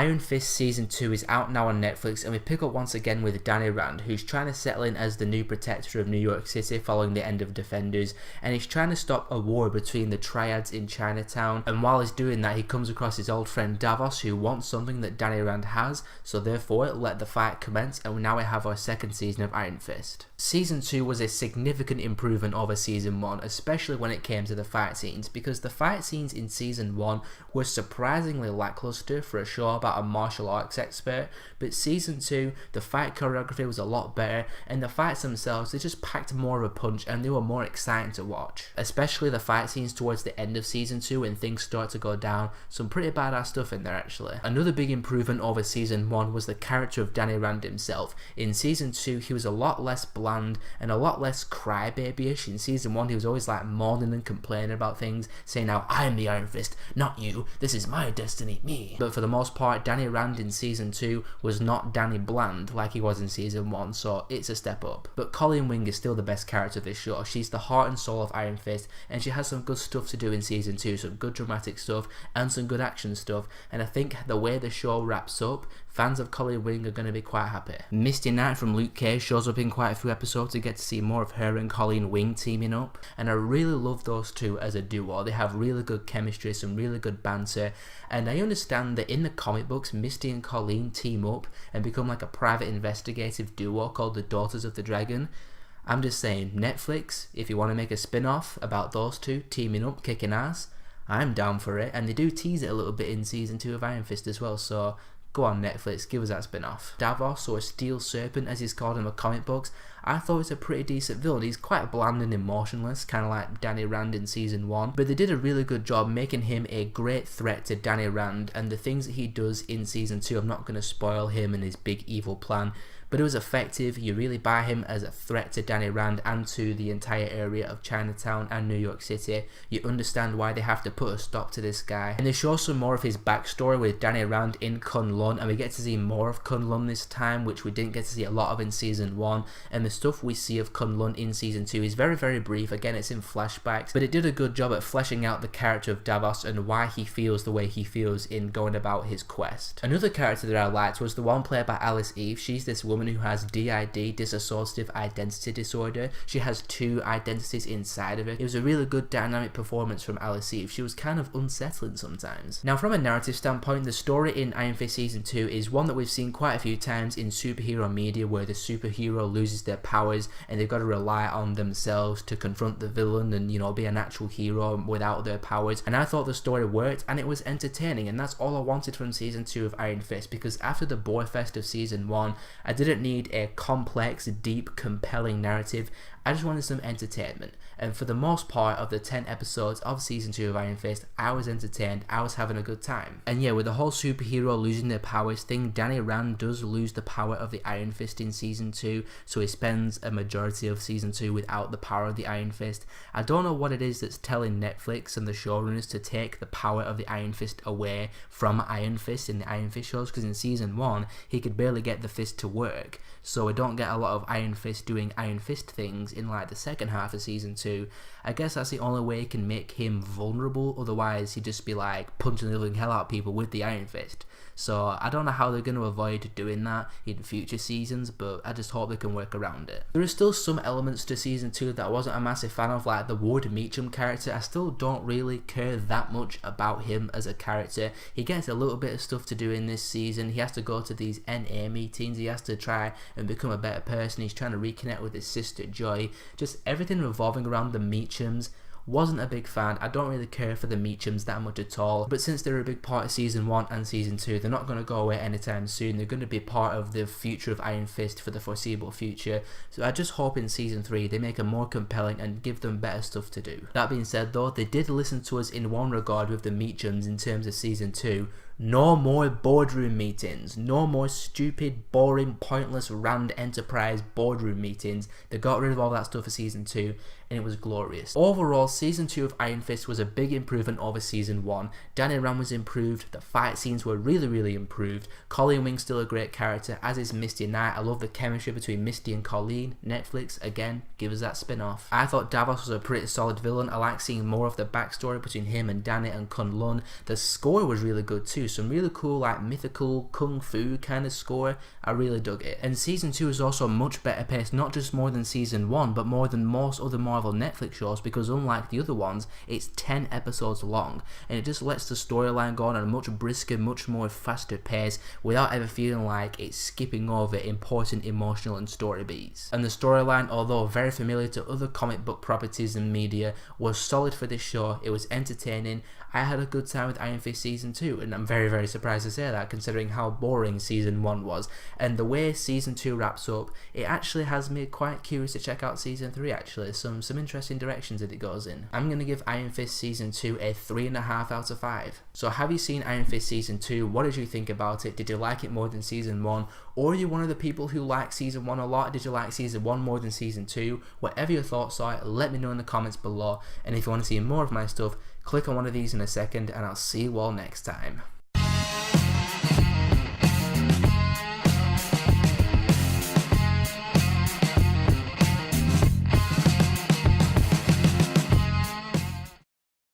Iron Fist Season 2 is out now on Netflix, and we pick up once again with Danny Rand, who's trying to settle in as the new protector of New York City following the end of Defenders, and he's trying to stop a war between the triads in Chinatown. And while he's doing that, he comes across his old friend Davos, who wants something that Danny Rand has, so therefore let the fight commence, and now we have our second season of Iron Fist. Season 2 was a significant improvement over Season 1, especially when it came to the fight scenes, because the fight scenes in Season 1 were surprisingly lackluster for a show about a martial arts expert, but Season 2, the fight choreography was a lot better, and the fights themselves, they just packed more of a punch and they were more exciting to watch. Especially the fight scenes towards the end of Season 2 when things start to go down, some pretty badass stuff in there actually. Another big improvement over Season 1 was the character of Danny Rand himself. In Season 2 he was a lot less bland and a lot less crybaby-ish. In Season 1 he was always like moaning and complaining about things, saying how I'm the Iron Fist, not you, this is my destiny, me. But for the most part, Danny Rand in Season 2 was not Danny Bland like he was in Season 1, so it's a step up. But Colleen Wing is still the best character of this show. She's the heart and soul of Iron Fist, and she has some good stuff to do in Season 2, some good dramatic stuff and some good action stuff, and I think the way the show wraps up, fans of Colleen Wing are going to be quite happy. Misty Knight from Luke Cage shows up in quite a few episodes to get to see more of her and Colleen Wing teaming up, and I really love those two as a duo. They have really good chemistry, some really good banter, and I understand that in the comic books Misty and Colleen team up and become like a private investigative duo called the Daughters of the Dragon. I'm just saying, Netflix, if you want to make a spin-off about those two teaming up, kicking ass, I'm down for it, and they do tease it a little bit in Season 2 of Iron Fist as well, so go on Netflix, give us that spin-off. Davos, or Steel Serpent as he's called in the comic books, I thought he's a pretty decent villain. He's quite bland and emotionless, kind of like Danny Rand in Season 1, but they did a really good job making him a great threat to Danny Rand, and the things that he does in Season 2, I'm not going to spoil him and his big evil plan, but it was effective. You really buy him as a threat to Danny Rand and to the entire area of Chinatown and New York City. You understand why they have to put a stop to this guy. And they show some more of his backstory with Danny Rand in Kunlun, and we get to see more of Kunlun this time, which we didn't get to see a lot of in Season 1. And the stuff we see of Kunlun in Season 2 is very, very brief. Again, it's in flashbacks, but it did a good job at fleshing out the character of Davos and why he feels the way he feels in going about his quest. Another character that I liked was the one played by Alice Eve. She's this woman who has DID, dissociative identity disorder. She has two identities inside of it. It was a really good dynamic performance from Alice Eve. She was kind of unsettling sometimes. Now from a narrative standpoint, the story in Iron Fist Season 2 is one that we've seen quite a few times in superhero media, where the superhero loses their powers and they've got to rely on themselves to confront the villain and, you know, be an actual hero without their powers. And I thought the story worked and it was entertaining, and that's all I wanted from Season 2 of Iron Fist, because after the boy fest of Season 1, I didn't need a complex, deep, compelling narrative. I just wanted some entertainment, and for the most part of the 10 episodes of Season 2 of Iron Fist, I was entertained, I was having a good time. And yeah, with the whole superhero losing their powers thing, Danny Rand does lose the power of the Iron Fist in Season 2, so he spends a majority of Season 2 without the power of the Iron Fist. I don't know what it is that's telling Netflix and the showrunners to take the power of the Iron Fist away from Iron Fist in the Iron Fist shows, because in Season 1, he could barely get the fist to work, so we don't get a lot of Iron Fist doing Iron Fist things in like the second half of Season 2. I guess that's the only way you can make him vulnerable, otherwise he'd just be like punching the living hell out of people with the Iron Fist. So I don't know how they're going to avoid doing that in future seasons, but I just hope they can work around it. There are still some elements to Season 2 that I wasn't a massive fan of, like the Wood Meacham character. I still don't really care that much about him as a character. He gets a little bit of stuff to do in this season. He has to go to these NA meetings, he has to try and become a better person, he's trying to reconnect with his sister Joy. Just everything revolving around the Meachams. Wasn't a big fan. I don't really care for the Meachams that much at all, but since they're a big part of Season 1 and Season 2, they're not going to go away anytime soon. They're going to be part of the future of Iron Fist for the foreseeable future, so I just hope in Season 3 they make them more compelling and give them better stuff to do. That being said though, they did listen to us in one regard with the Meachams in terms of Season 2. No more boardroom meetings. No more stupid, boring, pointless Rand Enterprise boardroom meetings. They got rid of all that stuff for Season 2, and it was glorious. Overall, Season 2 of Iron Fist was a big improvement over Season 1. Danny Rand was improved, the fight scenes were really, really improved. Colleen Wing's still a great character, as is Misty Knight. I love the chemistry between Misty and Colleen. Netflix, again, give us that spin-off. I thought Davos was a pretty solid villain. I like seeing more of the backstory between him and Danny and Kunlun. The score was really good too. some really cool like mythical kung fu kind of score. I really dug it. And season 2 is also much better paced, not just more than season 1, but more than most other Marvel Netflix shows, because unlike the other ones, it's 10 episodes long, and it just lets the storyline go on at a much brisker, much more faster pace without ever feeling like it's skipping over important emotional and story beats. And the storyline, although very familiar to other comic book properties and media, was solid for this show. It was entertaining. I had a good time with Iron Fist season 2, and I'm very, very surprised to say that, considering how boring season 1 was. And the way season 2 wraps up, it actually has me quite curious to check out season 3 actually. Some interesting directions that it goes in. I'm going to give Iron Fist season 2 a 3.5 out of 5. So have you seen Iron Fist season 2? What did you think about it? Did you like it more than season 1? Or are you one of the people who like season 1 a lot? Did you like season 1 more than season 2? Whatever your thoughts are, let me know in the comments below. And if you want to see more of my stuff, click on one of these in a second, and I'll see you all next time.